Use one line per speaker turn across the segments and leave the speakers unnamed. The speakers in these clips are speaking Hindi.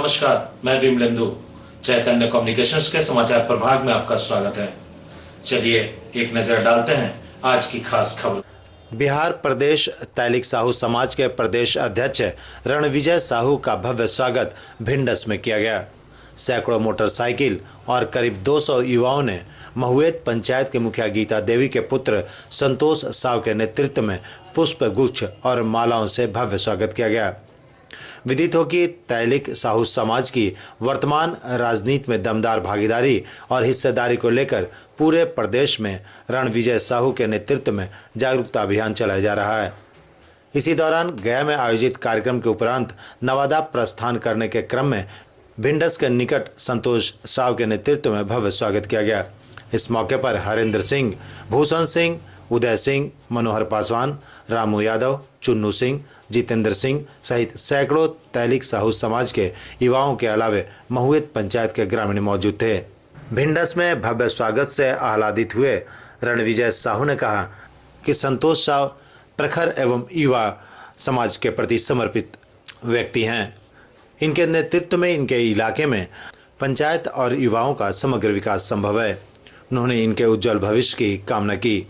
नमस्कार, मैं विमलेंदु चैतन्य कम्युनिकेशंस के समाचार प्रभाग में आपका स्वागत है। चलिए एक नजर डालते हैं आज की खास खबर।
बिहार प्रदेश तैलिक साहू समाज के प्रदेश अध्यक्ष रणविजय साहू का भव्य स्वागत भिंडस में किया गया। सैकड़ों मोटरसाइकिल और करीब 200 युवाओं ने महुएत पंचायत के मुखिया गीता देवी के पुत्र संतोष साहू के नेतृत्व में पुष्प गुच्छ और मालाओं से भव्य स्वागत किया गया। विदित हो कि तैलिक साहू समाज की वर्तमान राजनीति में दमदार भागीदारी और हिस्सेदारी को लेकर पूरे प्रदेश में रणविजय साहू के नेतृत्व में जागरूकता अभियान चलाया जा रहा है। इसी दौरान गया में आयोजित कार्यक्रम के उपरांत नवादा प्रस्थान करने के क्रम में भिंडस के निकट संतोष साहू के नेतृत्व में भव्य स्वागत किया गया। इस मौके पर हरेंद्र सिंह, भूषण सिंह, उदय सिंह, मनोहर पासवान, रामू यादव, चुन्नू सिंह, जितेंद्र सिंह सहित सैकड़ों तैलिक साहू समाज के युवाओं के अलावे महुएत पंचायत के ग्रामीण मौजूद थे। भिंडस में भव्य स्वागत से आह्लादित हुए रणविजय साहू ने कहा कि संतोष साहू प्रखर एवं युवा समाज के प्रति समर्पित व्यक्ति हैं। इनके नेतृत्व में इनके इलाके में पंचायत और युवाओं का समग्र विकास संभव है। उन्होंने इनके उज्जवल भविष्य की कामना की।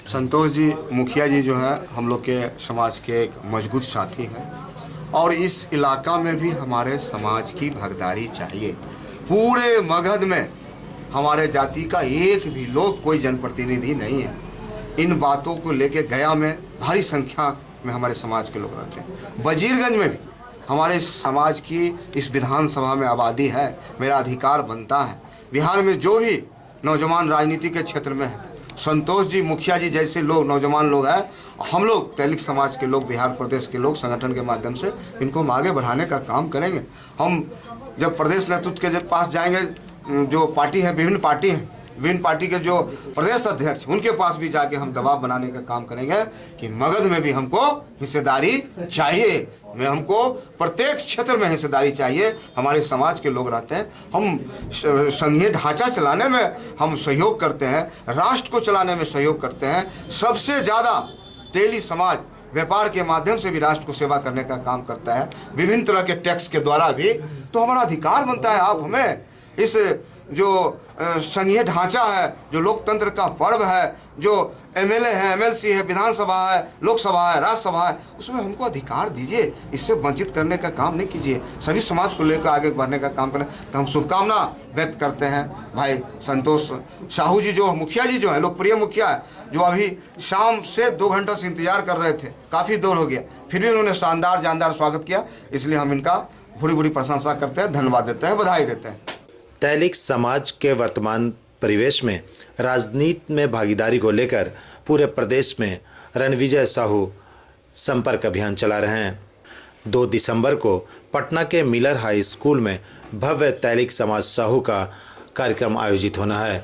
संतोष जी मुखिया जी जो है हम लोग के समाज के एक मजबूत साथी हैं और इस इलाका में भी हमारे समाज की भागीदारी चाहिए। पूरे मगध में हमारे जाति का एक भी लोग कोई जनप्रतिनिधि नहीं है। इन बातों को लेके गया में भारी संख्या में हमारे समाज के लोग रहते हैं। वजीरगंज में भी हमारे समाज की इस विधानसभा में आबादी है। मेरा अधिकार बनता है। बिहार में जो भी नौजवान राजनीति के क्षेत्र में है, संतोष जी मुखिया जी जैसे लोग नौजवान लोग हैं, हम लोग तैलिक समाज के लोग, बिहार प्रदेश के लोग संगठन के माध्यम से इनको आगे बढ़ाने का काम करेंगे। हम जब प्रदेश नेतृत्व के पास जाएंगे, जो पार्टी है, विभिन्न पार्टी के जो प्रदेश अध्यक्ष उनके पास भी जाके हम दबाव बनाने का काम करेंगे कि मगध में भी हमको हिस्सेदारी चाहिए। हमको प्रत्येक क्षेत्र में हिस्सेदारी चाहिए। हमारे समाज के लोग रहते हैं। हम संघीय ढांचा चलाने में हम सहयोग करते हैं, राष्ट्र को चलाने में सहयोग करते हैं। सबसे ज़्यादा तेली समाज व्यापार के माध्यम से भी राष्ट्र को सेवा करने का काम करता है, विभिन्न तरह के टैक्स के द्वारा भी। तो हमारा अधिकार बनता है आप हमें इस जो संघीय ढांचा है, जो लोकतंत्र का पर्व है, जो एमएलए है, एमएलसी है, विधानसभा है, लोकसभा है, राज्यसभा है, उसमें हमको अधिकार दीजिए। इससे वंचित करने का काम नहीं कीजिए। सभी समाज को लेकर आगे बढ़ने का काम करें। तो हम शुभकामना व्यक्त करते हैं भाई संतोष साहू जी जो मुखिया जी जो है, लोकप्रिय मुखिया है, जो अभी शाम से 2 घंटा से इंतजार कर रहे थे, काफ़ी देर हो गया, फिर भी उन्होंने शानदार जानदार स्वागत किया। इसलिए हम इनका भूरी प्रशंसा करते हैं, धन्यवाद देते हैं, बधाई देते हैं।
तैलिक समाज के वर्तमान परिवेश में राजनीति में भागीदारी को लेकर पूरे प्रदेश में रणविजय साहू संपर्क अभियान चला रहे हैं। 2 दिसंबर को पटना के मिलर हाई स्कूल में भव्य तैलिक समाज साहू का कार्यक्रम आयोजित होना है।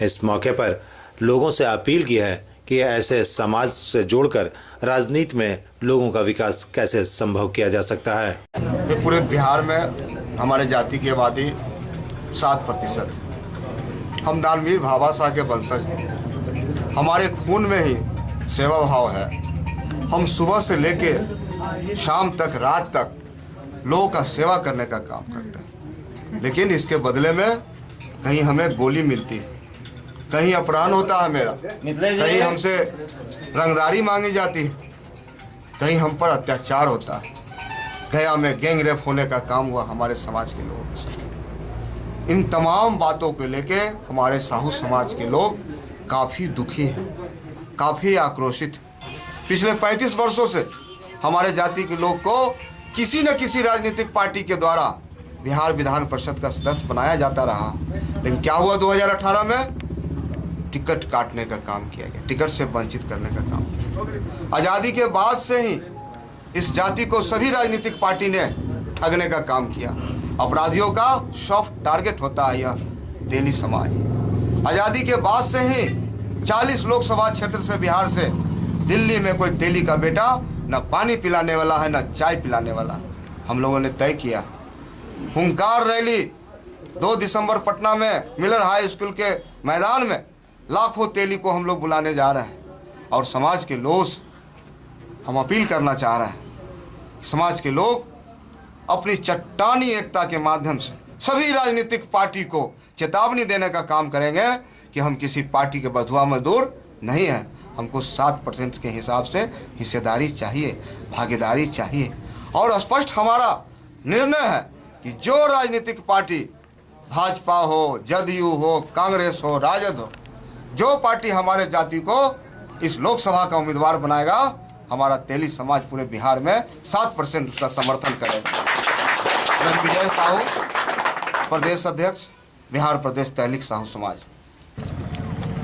इस मौके पर लोगों से अपील की है कि ऐसे समाज से जोड़कर राजनीति में लोगों का विकास कैसे संभव किया जा सकता है।
पूरे बिहार में हमारे जाति की आबादी 7%। हम दानवीर भाभा शाह के वंशज, हमारे खून में ही सेवा भाव है। हम सुबह से लेके शाम तक, रात तक लोगों का सेवा करने का काम करते हैं। लेकिन इसके बदले में कहीं हमें गोली मिलती है, कहीं अपहरण होता है मेरा, कहीं हमसे रंगदारी मांगी जाती है, कहीं हम पर अत्याचार होता है। गया में गैंग रेप होने का काम हुआ हमारे समाज के लोगों के साथ। इन तमाम बातों को लेके हमारे साहू समाज के लोग काफ़ी दुखी हैं, काफ़ी आक्रोशित हैं। पिछले 35 वर्षों से हमारे जाति के लोग को किसी न किसी राजनीतिक पार्टी के द्वारा बिहार विधान परिषद का सदस्य बनाया जाता रहा। लेकिन क्या हुआ 2018 में? टिकट काटने का काम किया गया, टिकट से वंचित करने का काम किया गया। आज़ादी के बाद से ही इस जाति को सभी राजनीतिक पार्टी ने ठगने का काम किया। अपराधियों का सॉफ्ट टारगेट होता है यह तेली समाज। आज़ादी के बाद से ही 40 लोकसभा क्षेत्र से बिहार से दिल्ली में कोई तेली का बेटा न पानी पिलाने वाला है, न चाय पिलाने वाला। हम लोगों ने तय किया हुंकार रैली 2 दिसंबर पटना में मिलर हाई स्कूल के मैदान में लाखों तेली को हम लोग बुलाने जा रहे हैं। और समाज के लोग हम अपील करना चाह रहे हैं, समाज के लोग अपनी चट्टानी एकता के माध्यम से सभी राजनीतिक पार्टी को चेतावनी देने का काम करेंगे कि हम किसी पार्टी के बधुआ मजदूर नहीं हैं। हमको 7% के हिसाब से हिस्सेदारी चाहिए, भागीदारी चाहिए। और स्पष्ट हमारा निर्णय है कि जो राजनीतिक पार्टी भाजपा हो, जदयू हो, कांग्रेस हो, राजद हो, जो पार्टी हमारे जाति को इस लोकसभा का उम्मीदवार बनाएगा, हमारा तेली समाज पूरे बिहार में 7% उसका समर्थन करेगा। रणविजय साहू, प्रदेश अध्यक्ष, बिहार प्रदेश तहलीक साहू समाज।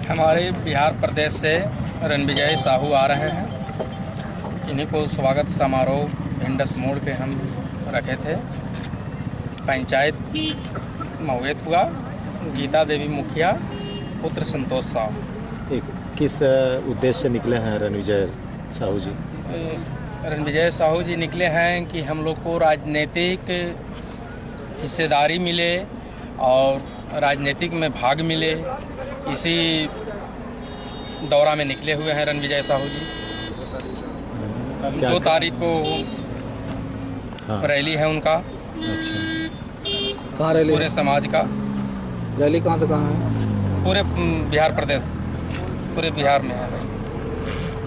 हमारे बिहार प्रदेश से रणविजय साहू आ रहे हैं। इन्हीं को स्वागत समारोह भिंडस मोड़ पे हम रखे थे। पंचायत महुएत हुआ। गीता देवी मुखिया, पुत्र संतोष साहू।
किस उद्देश्य से निकले हैं रणविजय साहू जी?
रणविजय साहू जी निकले हैं कि हम लोग को राजनीतिक हिस्सेदारी मिले और राजनीतिक में भाग मिले, इसी दौरा में निकले हुए हैं रणविजय साहू जी। 2 तारीख को रैली है उनका।
अच्छा,
कहाँ रैली?
पूरे समाज का
रैली कहाँ से कहाँ है?
पूरे बिहार प्रदेश, पूरे बिहार में है।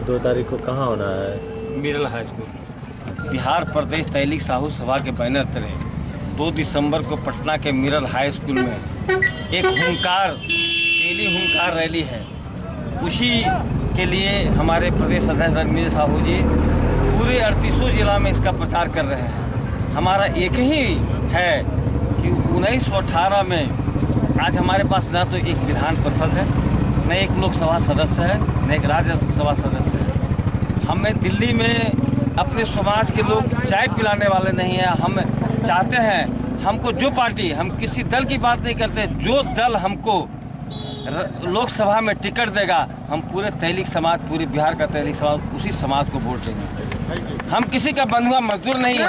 2 तारीख को कहाँ होना है?
मिरल हाई स्कूल। बिहार प्रदेश तहलीक साहू सभा के बैनर तले 2 दिसंबर को पटना के मिरल हाई स्कूल में एक तेली हुंकार रैली है। उसी के लिए हमारे प्रदेश अध्यक्ष रणविजय साहू जी पूरे 38 जिला में इसका प्रचार कर रहे हैं। हमारा एक ही है कि 1918 में आज हमारे पास ना तो एक विधान परिषद है, न एक लोकसभा सदस्य है, न एक राज्यसभा सदस्य है। हमें दिल्ली में अपने समाज के लोग चाय पिलाने वाले नहीं हैं। हम चाहते हैं, हमको जो पार्टी, हम किसी दल की बात नहीं करते, जो दल हमको लोकसभा में टिकट देगा, हम पूरे तहलीक समाज, पूरे बिहार का तहलीक समाज, उसी समाज को वोट देंगे। हम किसी का बंधुआ मजदूर नहीं है।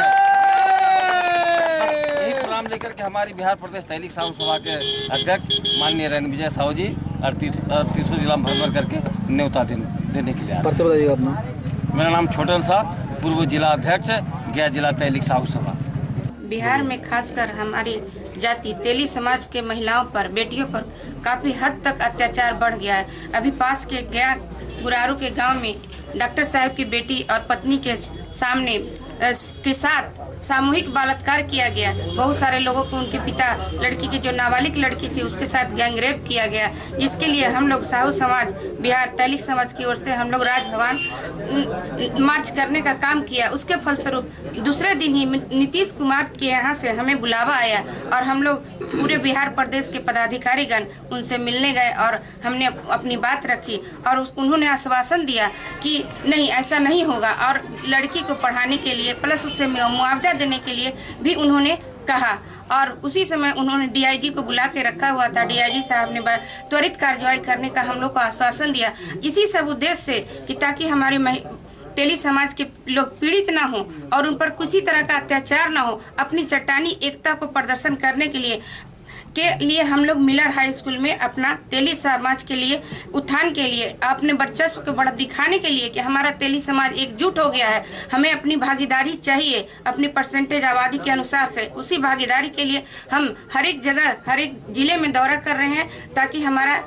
यही प्रोग्राम लेकर के हमारी बिहार प्रदेश तहलीक साहू सभा के अध्यक्ष माननीय रणविजय साहू जी 38 जिला में भर करके न्योता देने के लिए आए।
परिचय बताइएगा अपना।
मेरा नाम छोटन साहब, पूर्व जिला अध्यक्ष, गया जिला तहलीक साहू सभा।
बिहार में खासकर हमारी जाति तेली समाज के महिलाओं पर, बेटियों पर काफ़ी हद तक अत्याचार बढ़ गया है। अभी पास के गया गुरारू के गांव में डॉक्टर साहब की बेटी और पत्नी के सामने के साथ सामूहिक बलात्कार किया गया। बहुत सारे लोगों को, उनके पिता, लड़की की जो नाबालिग लड़की थी उसके साथ गैंगरेप किया गया। इसके लिए हम लोग साहू समाज, बिहार तहलीक समाज की ओर से हम लोग राजभवन मार्च करने का काम किया। उसके फलस्वरूप दूसरे दिन ही नीतीश कुमार के यहाँ से हमें बुलावा आया और हम लोग पूरे बिहार प्रदेश के पदाधिकारीगण उनसे मिलने गए और हमने अपनी बात रखी और उन्होंने आश्वासन दिया कि नहीं, ऐसा नहीं होगा, और लड़की को पढ़ाने के लिए प्लस उससे मुआवजा देने के लिए भी उन्होंने कहा। और उसी समय उन्होंने डीआईजी को बुला के रखा हुआ था। डीआईजी साहब ने त्वरित कार्रवाई करने का हम लोग को आश्वासन दिया, इसी सब उद्देश्य से कि ताकि हमारे तेली समाज के लोग पीड़ित ना हो और उन पर किसी तरह का अत्याचार ना हो। अपनी चट्टानी एकता को प्रदर्शन करने के लिए हम लोग मिलर हाई स्कूल में अपना तेली समाज के लिए उत्थान के लिए, अपने वर्चस्व को बढ़ा दिखाने के लिए कि हमारा तेली समाज एकजुट हो गया है, हमें अपनी भागीदारी चाहिए अपनी परसेंटेज आबादी के अनुसार से। उसी भागीदारी के लिए हम हर एक जगह, हर एक जिले में दौरा कर रहे हैं ताकि हमारा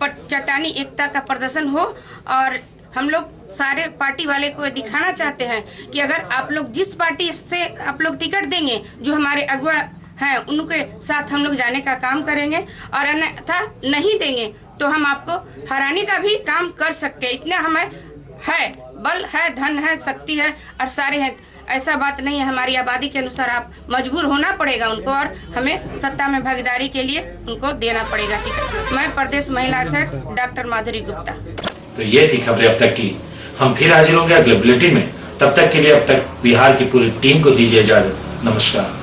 चट्टानी एकता का प्रदर्शन हो। और हम लोग सारे पार्टी वाले को दिखाना चाहते हैं कि अगर आप लोग जिस पार्टी से आप लोग टिकट देंगे, जो हमारे अगुवा हैं, उनके साथ हम लोग जाने का काम करेंगे, और अन्यथा नहीं देंगे तो हम आपको हराने का भी काम कर सकते हैं। इतना हमें है, बल है, धन है, शक्ति है और सारे हैं। ऐसा बात नहीं है, हमारी आबादी के अनुसार आप मजबूर होना पड़ेगा उनको और हमें सत्ता में भागीदारी के लिए उनको देना पड़ेगा टिकट। मैं प्रदेश महिला अध्यक्ष डॉक्टर माधुरी गुप्ता।
तो ये थी खबरें अब तक की। हम फिर हाजिर होंगे अगले बुलेटिन में। तब तक के लिए अब तक बिहार की पूरी टीम को दीजिए इजाजत। नमस्कार।